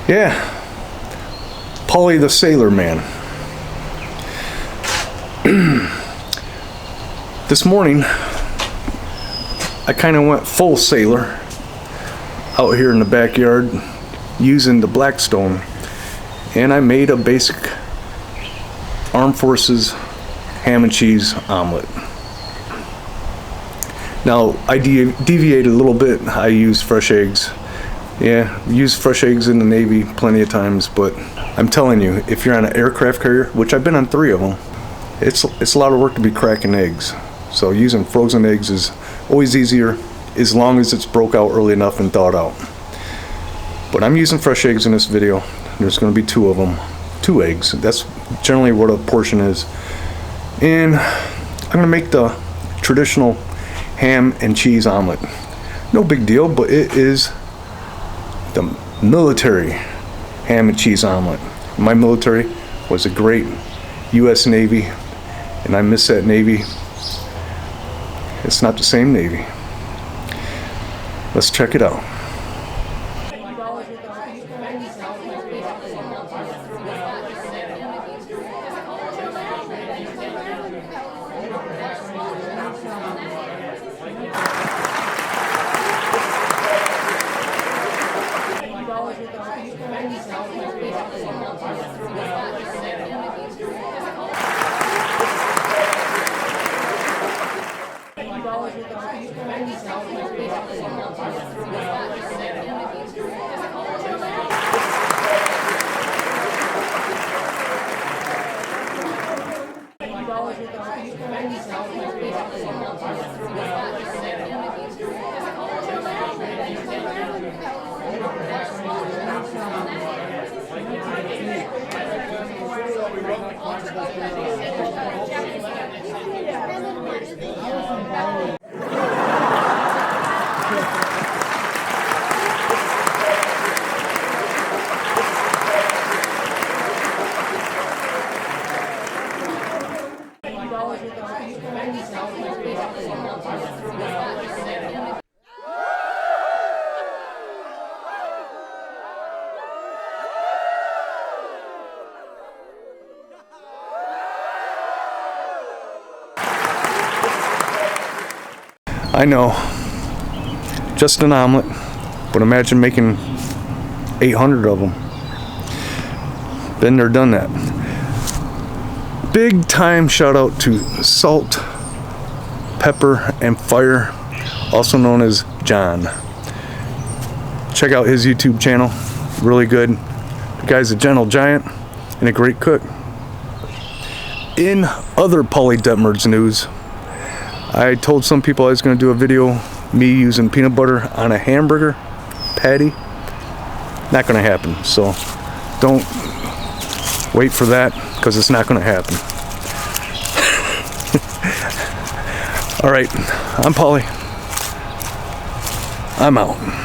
Yeah, Polly the Sailor Man. This morning, I kind of went full sailor out here in the backyard using the Blackstone, and I made a basic Armed Forces ham and cheese omelet. Now, I deviated a little bit. I used fresh eggs. Yeah, used fresh eggs in the Navy plenty of times, but I'm telling you, if you're on an aircraft carrier, which I've been on 3 of them, it's a lot of work to be cracking eggs. So using frozen eggs is always easier, as long as it's broke out early enough and thawed out. But I'm using fresh eggs in this video. There's going to be 2 of them. 2 eggs. That's generally what a portion is. And I'm going to make the traditional ham and cheese omelet. No big deal, but it is the military ham and cheese omelet. My military was a great U.S. Navy, and I miss that Navy. It's not the same Navy. Let's check it out. I know, just an omelet, but imagine making 800 of them. Been there, done that. Big time shout out to Salt, Pepper, and Fire, also known as John. Check out his YouTube channel, really good. The guy's a gentle giant and a great cook. In other Polly Detmers news, I told some people I was going to do a video me using peanut butter on a hamburger patty. Not going to happen, so don't wait for that, because it's not going to happen. Alright, I'm Polly. I'm out.